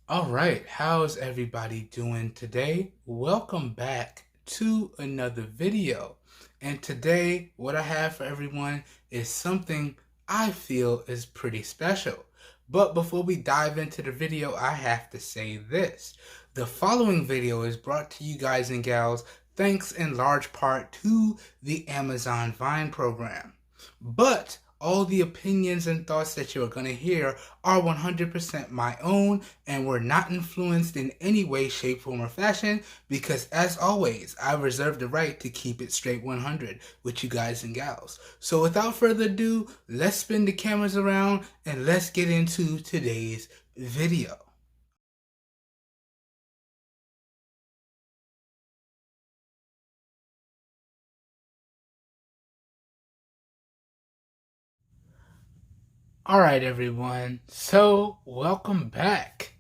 All right, how's everybody doing today? Welcome back to another video. And today, what I have for everyone is something I feel is pretty special. But before we dive into the video, I have to say this. The following video is brought to you guys and gals thanks in large part to the Amazon Vine program. But all the opinions and thoughts that you're going to hear are 100% my own and were not influenced in any way, shape, form, or fashion because, as always, I reserve the right to keep it straight 100 with you guys and gals. So without further ado, let's spin the cameras around and let's get into today's video. Alright everyone, so welcome back.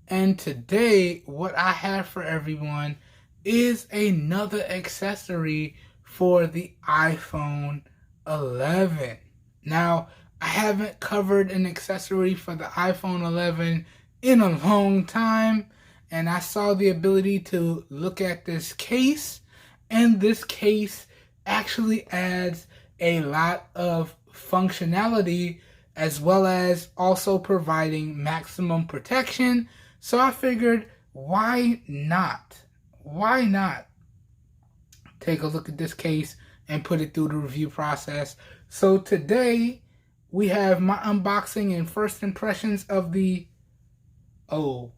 And today what I have for everyone is another accessory for the iPhone 11. Now, I haven't covered an accessory for the iPhone 11 in a long time, and I saw the ability to look at this case, and this case actually adds a lot of functionality as well as also providing maximum protection. So I figured, why not? Why not take a look at this case and put it through the review process? So today we have my unboxing and first impressions of the nope,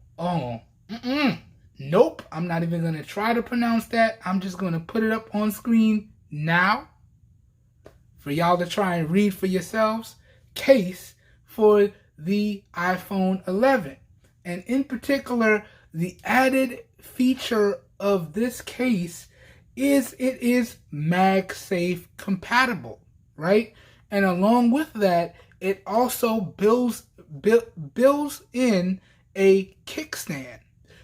I'm not even gonna try to pronounce that. I'm just gonna put it up on screen now for y'all to try and read for yourselves. Case for the iPhone 11, and in particular the added feature of this case is it is MagSafe compatible, right? And along with that, it also builds in a kickstand.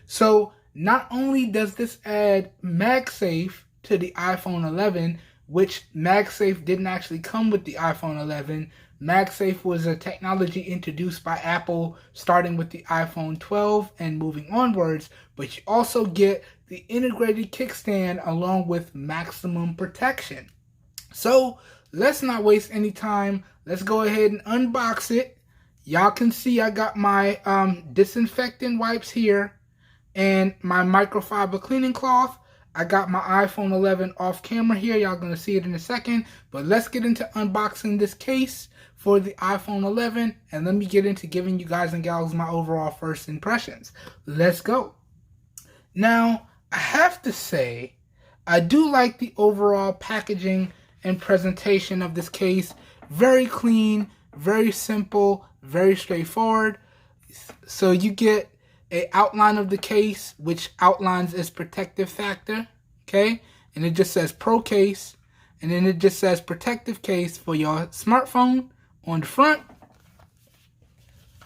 So not only does this add MagSafe to the iPhone 11, which MagSafe didn't actually come with the iPhone 11. MagSafe was a technology introduced by Apple starting with the iPhone 12 and moving onwards, but you also get the integrated kickstand along with maximum protection. So let's not waste any time. Let's go ahead and unbox it. Y'all can see I got my disinfectant wipes here and my microfiber cleaning cloth. I got my iPhone 11 off camera here. Y'all gonna see it in a second. But let's get into unboxing this case for the iPhone 11. And let me get into giving you guys and gals my overall first impressions. Let's go. Now, I have to say, I do like the overall packaging and presentation of this case. Very clean, very simple, very straightforward. So you get an outline of the case, which outlines its protective factor, okay? And it just says Pro Case, and then it just says protective case for your smartphone on the front.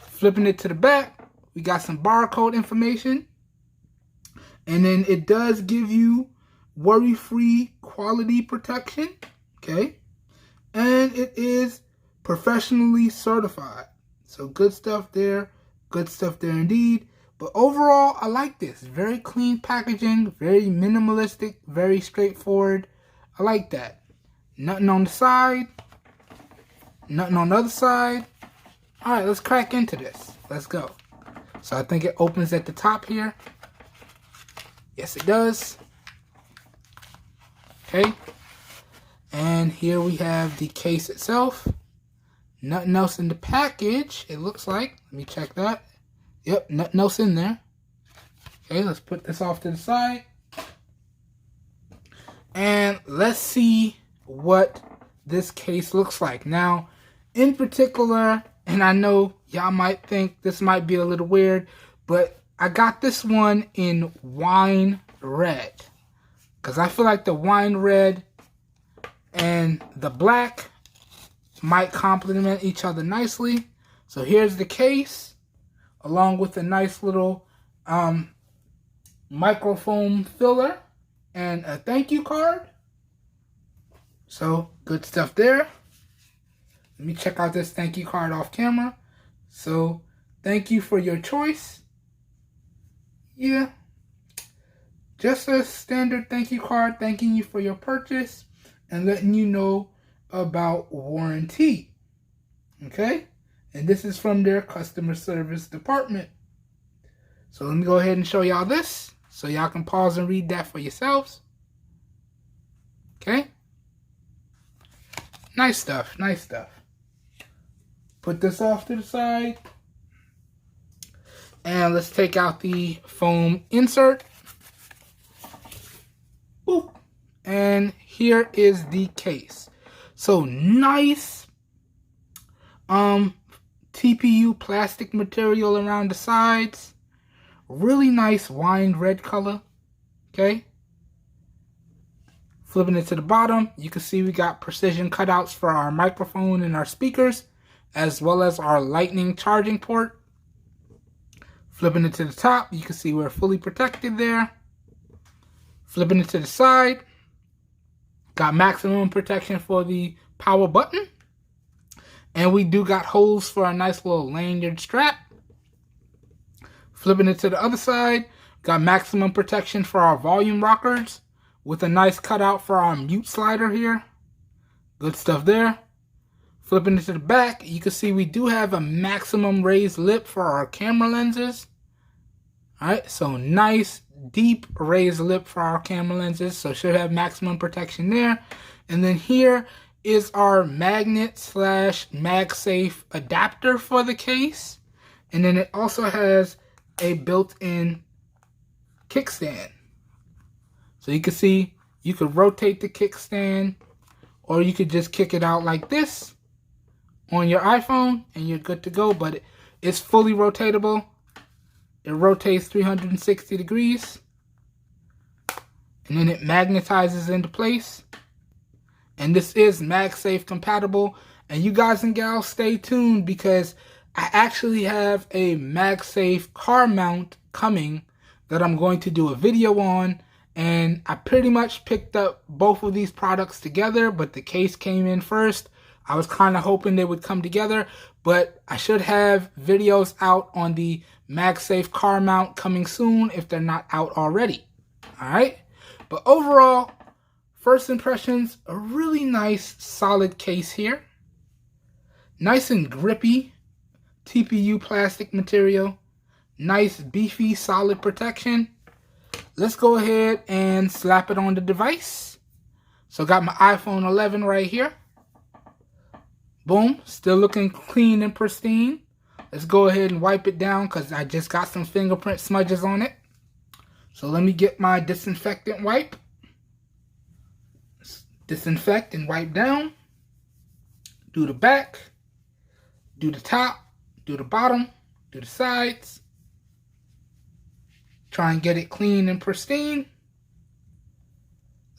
Flipping it to the back, we got some barcode information. And then it does give you worry-free quality protection, okay? And it is professionally certified. So good stuff there indeed. But overall, I like this. Very clean packaging, very minimalistic, very straightforward. I like that. Nothing on the side. Nothing on the other side. Alright, let's crack into this. Let's go. So I think it opens at the top here. Yes, it does. Okay. And here we have the case itself. Nothing else in the package, it looks like. Let me check that. Yep, nothing else in there. Okay, let's put this off to the side. And let's see what this case looks like. Now, in particular, and I know y'all might think this might be a little weird, but I got this one in wine red. Because I feel like the wine red and the black might complement each other nicely. So here's the case, along with a nice little microfoam filler and a thank you card. So good stuff there. Let me check out this thank you card off camera. So thank you for your choice. yeah, just a standard thank you card thanking you for your purchase and letting you know about warranty. Okay? And this is from their customer service department. So let me go ahead and show y'all this so y'all can pause and read that for yourselves. Okay? Nice stuff, nice stuff. Put this off to the side. And let's take out the foam insert. Boop. And here is the case. So nice TPU plastic material around the sides. Really nice wine red color. Okay. Flipping it to the bottom, you can see we got precision cutouts for our microphone and our speakers, as well as our lightning charging port. Flipping it to the top, you can see we're fully protected there. Flipping it to the side, got maximum protection for the power button. And we do got holes for a nice little lanyard strap. Flipping it to the other side, got maximum protection for our volume rockers with a nice cutout for our mute slider here. Good stuff there. Flipping it to the back, you can see we do have a maximum raised lip for our camera lenses. Alright, so nice deep raised lip for our camera lenses, so should have maximum protection there. And then here is our magnet / MagSafe adapter for the case. And then it also has a built-in kickstand. So you can see you could rotate the kickstand, or you could just kick it out like this on your iPhone and you're good to go. But it's fully rotatable. It rotates 360 degrees. And then it magnetizes into place. And this is MagSafe compatible. And you guys and gals, stay tuned because I actually have a MagSafe car mount coming that I'm going to do a video on. And I pretty much picked up both of these products together, but the case came in first. I was kind of hoping they would come together, but I should have videos out on the MagSafe car mount coming soon if they're not out already. All right. But overall, first impressions, a really nice solid case here. Nice and grippy TPU plastic material. Nice beefy solid protection. Let's go ahead and slap it on the device. So got my iPhone 11 right here. Boom, still looking clean and pristine. Let's go ahead and wipe it down because I just got some fingerprint smudges on it. So let me get my disinfectant wipe. Disinfect and wipe down. Do the back. Do the top. Do the bottom. Do the sides. Try and get it clean and pristine.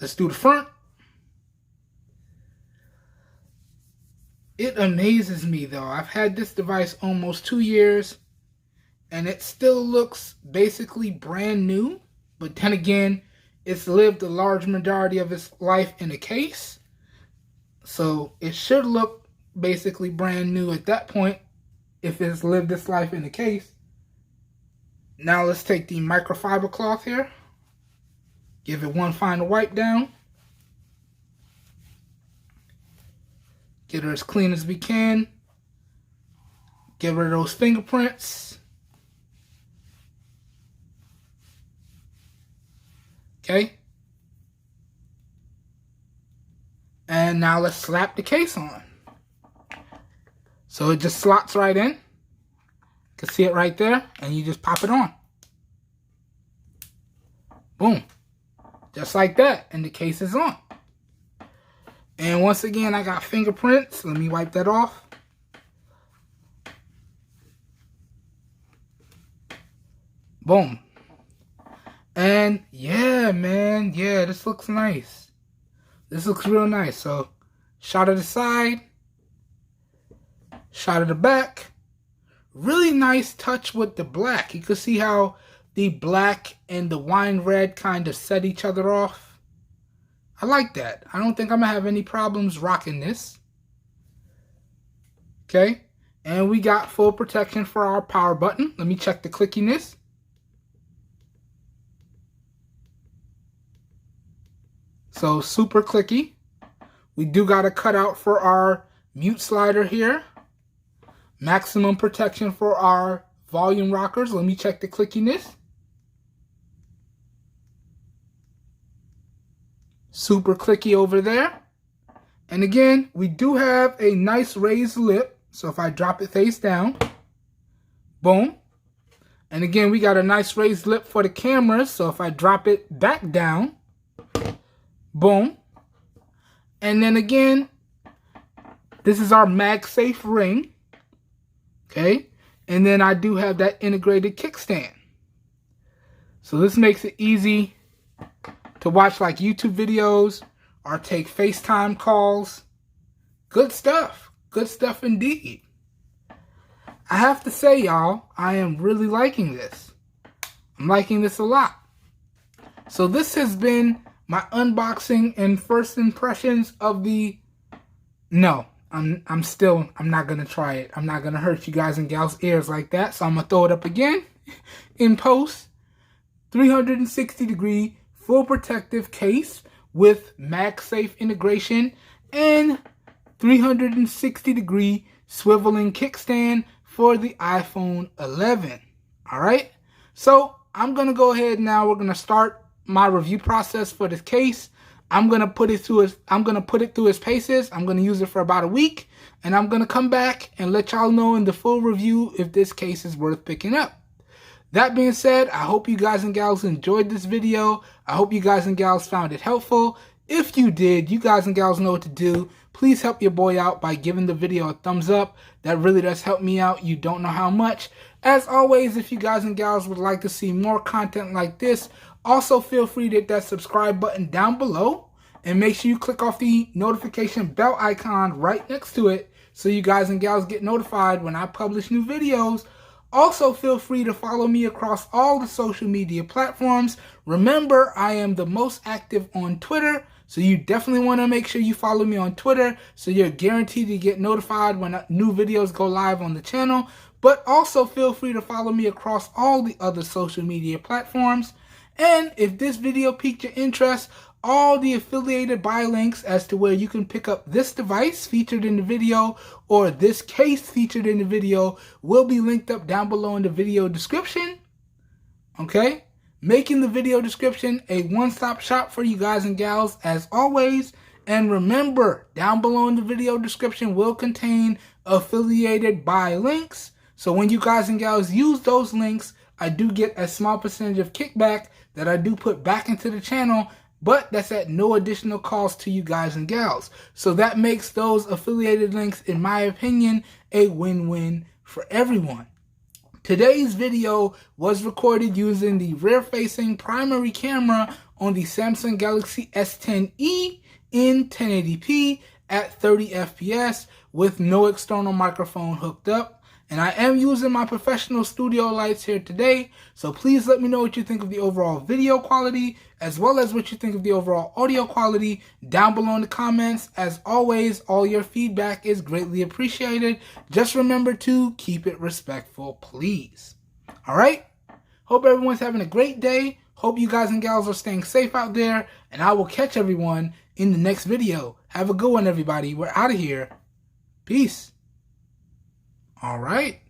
Let's do the front. It amazes me though. I've had this device almost 2 years and it still looks basically brand new. But then again, it's lived a large majority of its life in a case. So it should look basically brand new at that point if it's lived its life in a case. Now let's take the microfiber cloth here. Give it one final wipe down. Get her as clean as we can. Get rid of those fingerprints. Okay. And now let's slap the case on. So it just slots right in. You can see it right there, and you just pop it on. Boom. Just like that, and the case is on. And once again, I got fingerprints. Let me wipe that off. Boom. And yeah, man, yeah, this looks nice. This looks real nice. So, shot of the side, shot of the back. Really nice touch with the black. You can see how the black and the wine red kind of set each other off. I like that. I don't think I'm going to have any problems rocking this. Okay. And we got full protection for our power button. Let me check the clickiness. So super clicky. We do got a cutout for our mute slider here. Maximum protection for our volume rockers. Let me check the clickiness. Super clicky over there. And again, we do have a nice raised lip. So if I drop it face down, boom. And again, we got a nice raised lip for the camera. So if I drop it back down, boom. And then again, this is our MagSafe ring. Okay. And then I do have that integrated kickstand. So this makes it easy to watch like YouTube videos or take FaceTime calls. Good stuff. Good stuff indeed. I have to say, y'all, I am really liking this. I'm liking this a lot. So this has been my unboxing and first impressions of the... No, I'm not going to try it. I'm not going to hurt you guys and gals' ears like that. So I'm going to throw it up again in post. 360-degree full protective case with MagSafe integration and 360-degree swiveling kickstand for the iPhone 11. All right. So I'm going to go ahead now. We're going to start my review process for this case. I'm going to put it through its paces. I'm going to use it for about a week, and I'm going to come back and let y'all know in the full review if this case is worth picking up. That being said, I hope you guys and gals enjoyed this video. I hope you guys and gals found it helpful. If you did, you guys and gals know what to do. Please help your boy out by giving the video a thumbs up. That really does help me out. You don't know how much. As always, if you guys and gals would like to see more content like this, also feel free to hit that subscribe button down below. And make sure you click off the notification bell icon right next to it so you guys and gals get notified when I publish new videos. Also, feel free to follow me across all the social media platforms. Remember, I am the most active on Twitter, so you definitely want to make sure you follow me on Twitter so you're guaranteed to get notified when new videos go live on the channel. But also feel free to follow me across all the other social media platforms. And if this video piqued your interest, all the affiliated buy links as to where you can pick up this device featured in the video or this case featured in the video will be linked up down below in the video description. Okay? Making the video description a one-stop shop for you guys and gals as always. And remember, down below in the video description will contain affiliated buy links. So when you guys and gals use those links, I do get a small percentage of kickback that I do put back into the channel, but that's at no additional cost to you guys and gals. So that makes those affiliated links, in my opinion, a win-win for everyone. Today's video was recorded using the rear-facing primary camera on the Samsung Galaxy S10e in 1080p at 30 FPS with no external microphone hooked up. And I am using my professional studio lights here today, so please let me know what you think of the overall video quality, as well as what you think of the overall audio quality down below in the comments. As always, all your feedback is greatly appreciated. Just remember to keep it respectful, please. All right? Hope everyone's having a great day. Hope you guys and gals are staying safe out there, and I will catch everyone in the next video. Have a good one, everybody. We're out of here. Peace. All right.